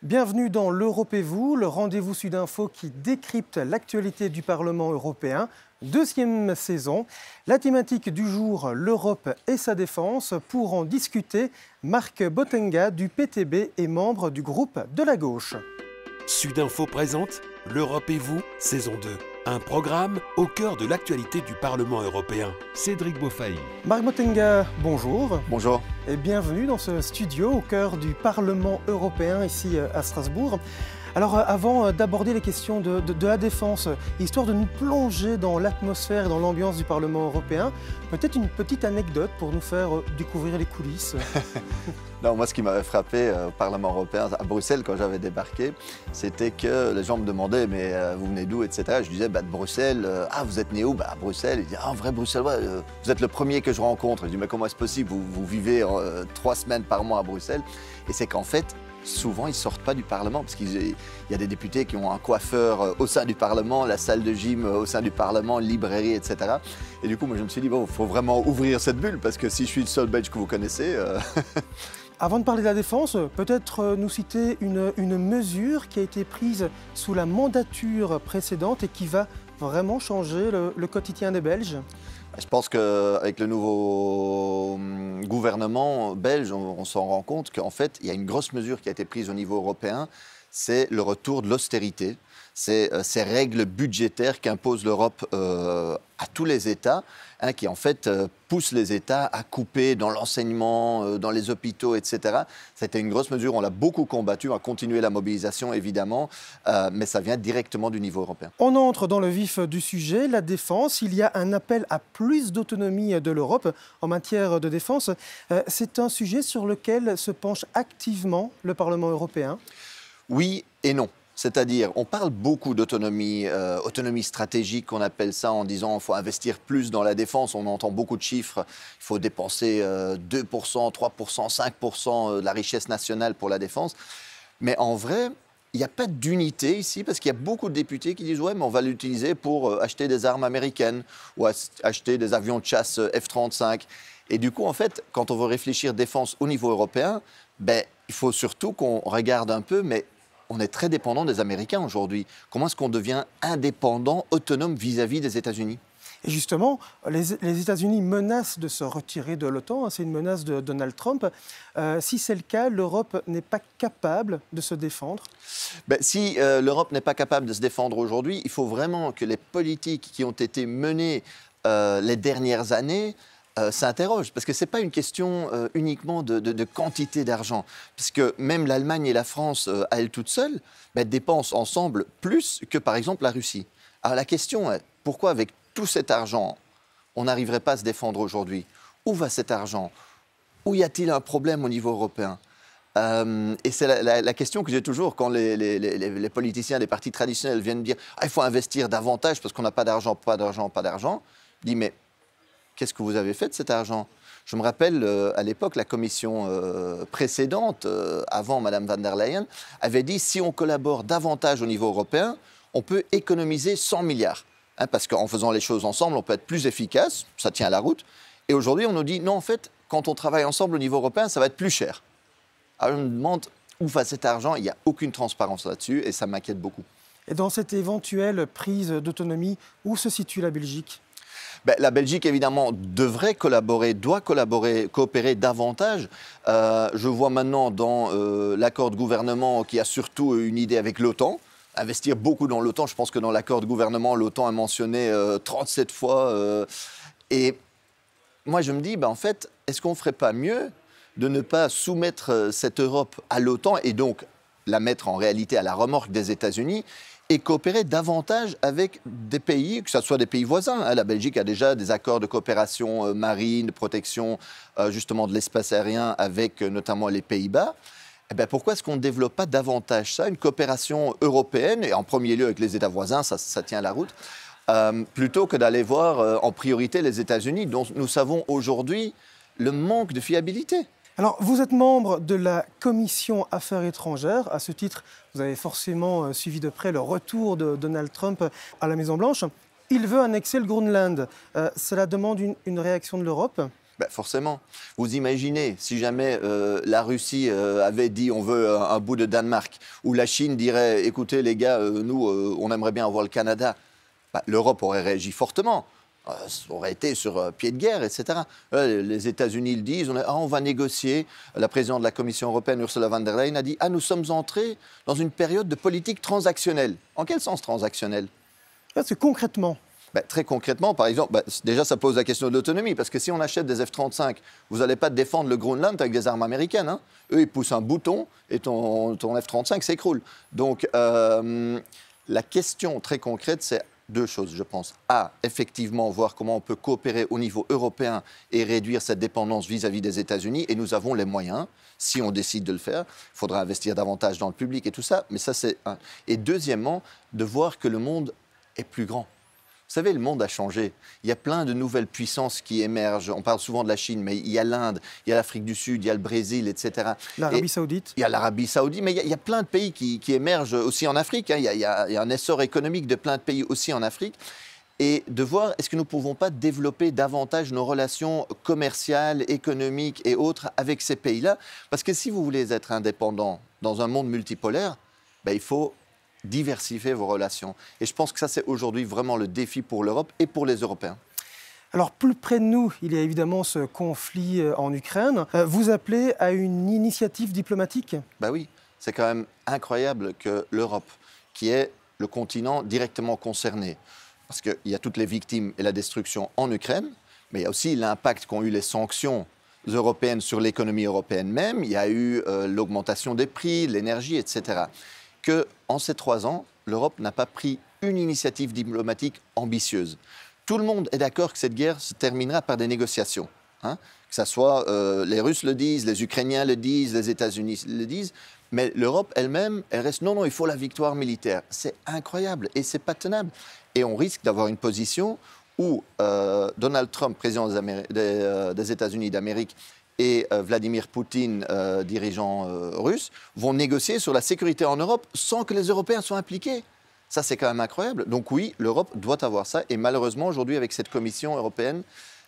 Bienvenue dans l'Europe et vous, le rendez-vous Sudinfo qui décrypte l'actualité du Parlement européen. Deuxième saison. La thématique du jour, l'Europe et sa défense. Pour en discuter, Marc Botenga du PTB est membre du groupe de la gauche. Sudinfo présente l'Europe et vous, saison 2. Un programme au cœur de l'actualité du Parlement européen. Cédric Beaufailly. Marc Botenga, bonjour. Bonjour. Et bienvenue dans ce studio au cœur du Parlement européen ici à Strasbourg. Alors avant d'aborder les questions de la défense, histoire de nous plonger dans l'atmosphère et dans l'ambiance du Parlement européen, peut-être une petite anecdote pour nous faire découvrir les coulisses. Non, moi, ce qui m'avait frappé au Parlement européen, à Bruxelles, quand j'avais débarqué, c'était que les gens me demandaient « mais vous venez d'où ?» etc. Je disais bah, « de Bruxelles. Ah, vous êtes né où ?»« Bah, à Bruxelles. » Ils disaient « Ah, vrai Bruxellois, vous êtes le premier que je rencontre. » Je dis « mais comment est-ce possible? Vous vivez 3 semaines par mois à Bruxelles. » Et c'est qu'en fait, souvent, ils ne sortent pas du Parlement, parce qu'il y a des députés qui ont un coiffeur au sein du Parlement, la salle de gym au sein du Parlement, une librairie, etc. Et du coup, moi, je me suis dit, bon, il faut vraiment ouvrir cette bulle, parce que si je suis le seul Belge que vous connaissez... Avant de parler de la défense, peut-être nous citer une mesure qui a été prise sous la mandature précédente et qui va vraiment changer le quotidien des Belges. Je pense qu'avec le nouveau gouvernement belge, on s'en rend compte qu'en fait, il y a une grosse mesure qui a été prise au niveau européen, c'est le retour de l'austérité. C'est ces règles budgétaires qu'impose l'Europe à tous les États, qui en fait poussent les États à couper dans l'enseignement, dans les hôpitaux, etc. C'était une grosse mesure, on l'a beaucoup combattu, on a continué la mobilisation évidemment, mais ça vient directement du niveau européen. On entre dans le vif du sujet, la défense. Il y a un appel à plus d'autonomie de l'Europe en matière de défense. C'est un sujet sur lequel se penche activement le Parlement européen. Oui et non. C'est-à-dire, on parle beaucoup d'autonomie, autonomie stratégique, on appelle ça, en disant qu'il faut investir plus dans la défense. On entend beaucoup de chiffres. Il faut dépenser 2%, 3%, 5% de la richesse nationale pour la défense. Mais en vrai, il n'y a pas d'unité ici, parce qu'il y a beaucoup de députés qui disent « ouais, mais on va l'utiliser pour acheter des armes américaines ou acheter des avions de chasse F-35 ». Et du coup, en fait, quand on veut réfléchir défense au niveau européen, ben, il faut surtout qu'on regarde un peu, mais on est très dépendant des Américains aujourd'hui. Comment est-ce qu'on devient indépendant, autonome vis-à-vis des États-Unis ? Et justement, les États-Unis menacent de se retirer de l'OTAN. C'est une menace de Donald Trump. Si c'est le cas, l'Europe n'est pas capable de se défendre. Ben, si l'Europe n'est pas capable de se défendre aujourd'hui, il faut vraiment que les politiques qui ont été menées les dernières années s'interroge, parce que ce n'est pas une question uniquement de quantité d'argent, puisque même l'Allemagne et la France, à elles toutes seules, dépensent ensemble plus que, par exemple, la Russie. Alors la question est, pourquoi avec tout cet argent, on n'arriverait pas à se défendre aujourd'hui? Où va cet argent? Où y a-t-il un problème au niveau européen? Et c'est la question que j'ai toujours quand les politiciens des partis traditionnels viennent dire « il faut investir davantage parce qu'on n'a pas d'argent, pas d'argent, pas d'argent ». Je dis « mais qu'est-ce que vous avez fait de cet argent ?» Je me rappelle, à l'époque, la commission précédente, avant Mme van der Leyen, avait dit « si on collabore davantage au niveau européen, on peut économiser 100 milliards. Parce qu'en faisant les choses ensemble, on peut être plus efficace, ça tient la route. Et aujourd'hui, on nous dit « non, en fait, quand on travaille ensemble au niveau européen, ça va être plus cher. » Alors je me demande où va cet argent, il n'y a aucune transparence là-dessus et ça m'inquiète beaucoup. Et dans cette éventuelle prise d'autonomie, où se situe la Belgique ? La Belgique, évidemment, devrait collaborer, doit collaborer, coopérer davantage. Je vois maintenant dans l'accord de gouvernement qui a surtout une idée avec l'OTAN, investir beaucoup dans l'OTAN. Je pense que dans l'accord de gouvernement, l'OTAN est mentionné 37 fois. Et moi, je me dis, en fait, est-ce qu'on ne ferait pas mieux de ne pas soumettre cette Europe à l'OTAN et donc la mettre en réalité à la remorque des États-Unis et coopérer davantage avec des pays, que ce soit des pays voisins. La Belgique a déjà des accords de coopération marine, de protection justement de l'espace aérien avec notamment les Pays-Bas. Pourquoi est-ce qu'on ne développe pas davantage ça, une coopération européenne, et en premier lieu avec les États voisins, ça tient la route, plutôt que d'aller voir en priorité les États-Unis, dont nous savons aujourd'hui le manque de fiabilité. Alors, vous êtes membre de la Commission Affaires étrangères. À ce titre, vous avez forcément suivi de près le retour de Donald Trump à la Maison-Blanche. Il veut annexer le Groenland. Cela demande une réaction de l'Europe ? Ben forcément. Vous imaginez, si jamais la Russie avait dit on veut un bout de Danemark, ou la Chine dirait écoutez les gars, nous on aimerait bien avoir le Canada, ben, l'Europe aurait réagi fortement. Ça aurait été sur pied de guerre, etc. Les États-Unis le disent, on va négocier. La présidente de la Commission européenne, Ursula von der Leyen, a dit nous sommes entrés dans une période de politique transactionnelle. En quel sens transactionnelle? C'est concrètement. Très concrètement, par exemple, déjà ça pose la question de l'autonomie, parce que si on achète des F-35, vous n'allez pas défendre le Groenland avec des armes américaines. Hein. Eux, ils poussent un bouton et ton F-35 s'écroule. Donc la question très concrète, c'est deux choses, je pense. Effectivement, voir comment on peut coopérer au niveau européen et réduire cette dépendance vis-à-vis des États-Unis. Et nous avons les moyens, si on décide de le faire. Il faudra investir davantage dans le public et tout ça. Mais ça, c'est un. Et deuxièmement, de voir que le monde est plus grand. Vous savez, le monde a changé. Il y a plein de nouvelles puissances qui émergent. On parle souvent de la Chine, mais il y a l'Inde, il y a l'Afrique du Sud, il y a le Brésil, etc. L'Arabie Saoudite. Il y a l'Arabie Saoudite, mais il y a plein de pays qui émergent aussi en Afrique. Hein. Il y a un essor économique de plein de pays aussi en Afrique. Et de voir, est-ce que nous ne pouvons pas développer davantage nos relations commerciales, économiques et autres avec ces pays-là? Parce que si vous voulez être indépendant dans un monde multipolaire, il faut diversifier vos relations. Et je pense que ça, c'est aujourd'hui vraiment le défi pour l'Europe et pour les Européens. Alors, plus près de nous, il y a évidemment ce conflit en Ukraine. Vous appelez à une initiative diplomatique? Oui, c'est quand même incroyable que l'Europe, qui est le continent directement concerné, parce qu'il y a toutes les victimes et la destruction en Ukraine, mais il y a aussi l'impact qu'ont eu les sanctions européennes sur l'économie européenne même. Il y a eu l'augmentation des prix, l'énergie, etc. qu'en ces 3 ans, l'Europe n'a pas pris une initiative diplomatique ambitieuse. Tout le monde est d'accord que cette guerre se terminera par des négociations. Hein, que ce soit les Russes le disent, les Ukrainiens le disent, les États-Unis le disent, mais l'Europe elle-même, elle reste non, il faut la victoire militaire. C'est incroyable et c'est pas tenable. Et on risque d'avoir une position où Donald Trump, président des États-Unis d'Amérique, et Vladimir Poutine, dirigeant russe, vont négocier sur la sécurité en Europe sans que les Européens soient impliqués. Ça, c'est quand même incroyable. Donc oui, l'Europe doit avoir ça. Et malheureusement, aujourd'hui, avec cette Commission européenne,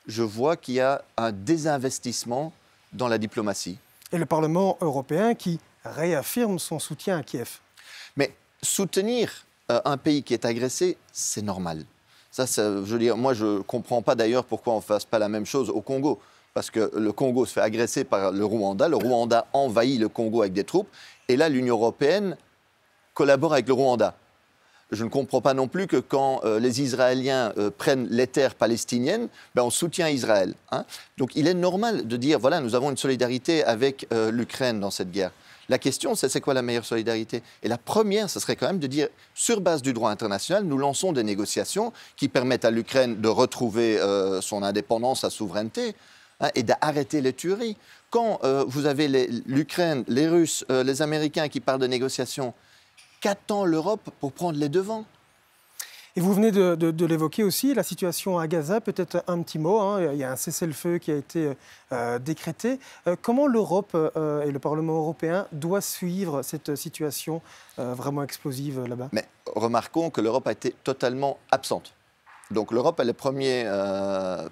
je vois qu'il y a un désinvestissement dans la diplomatie. Et le Parlement européen qui réaffirme son soutien à Kiev. Mais soutenir un pays qui est agressé, c'est normal. Ça, je veux dire, moi, je ne comprends pas d'ailleurs pourquoi on ne fasse pas la même chose au Congo. Parce que le Congo se fait agresser par le Rwanda envahit le Congo avec des troupes, et là l'Union européenne collabore avec le Rwanda. Je ne comprends pas non plus que quand les Israéliens prennent les terres palestiniennes, on soutient Israël. Hein. Donc il est normal de dire, voilà, nous avons une solidarité avec l'Ukraine dans cette guerre. La question, c'est quoi la meilleure solidarité? Et la première, ce serait quand même de dire, sur base du droit international, nous lançons des négociations qui permettent à l'Ukraine de retrouver son indépendance, sa souveraineté, et d'arrêter les tueries. Quand vous avez l'Ukraine, les Russes, les Américains qui parlent de négociations, qu'attend l'Europe pour prendre les devants? Et vous venez de l'évoquer aussi, la situation à Gaza, peut-être un petit mot. Hein, il y a un cessez-le-feu qui a été décrété. Comment l'Europe et le Parlement européen doivent suivre cette situation vraiment explosive là-bas? Mais remarquons que l'Europe a été totalement absente. Donc l'Europe est le premier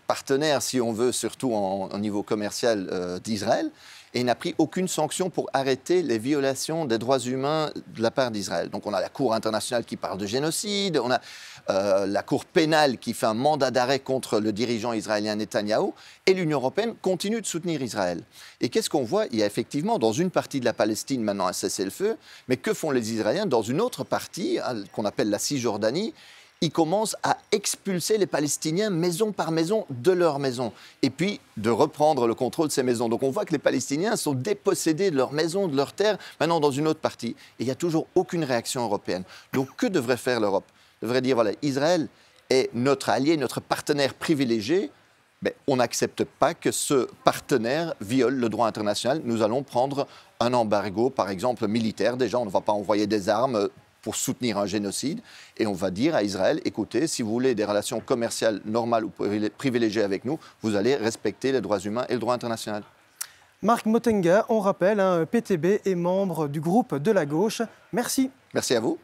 partenaire, si on veut, surtout au niveau commercial d'Israël, et n'a pris aucune sanction pour arrêter les violations des droits humains de la part d'Israël. Donc on a la Cour internationale qui parle de génocide, on a la Cour pénale qui fait un mandat d'arrêt contre le dirigeant israélien Netanyahou, et l'Union européenne continue de soutenir Israël. Et qu'est-ce qu'on voit? Il y a effectivement dans une partie de la Palestine maintenant un cessez-le-feu, mais que font les Israéliens dans une autre partie, qu'on appelle la Cisjordanie? Ils commencent à expulser les Palestiniens maison par maison de leur maison et puis de reprendre le contrôle de ces maisons. Donc on voit que les Palestiniens sont dépossédés de leur maison, de leur terre, maintenant dans une autre partie. Et il n'y a toujours aucune réaction européenne. Donc que devrait faire l'Europe? Elle devrait dire, voilà, Israël est notre allié, notre partenaire privilégié. Mais on n'accepte pas que ce partenaire viole le droit international. Nous allons prendre un embargo, par exemple militaire. Déjà, on ne va pas envoyer des armes pour soutenir un génocide. Et on va dire à Israël, écoutez, si vous voulez des relations commerciales normales ou privilégiées avec nous, vous allez respecter les droits humains et le droit international. Marc Motenga, on rappelle, PTB est membre du groupe de la gauche. Merci. Merci à vous.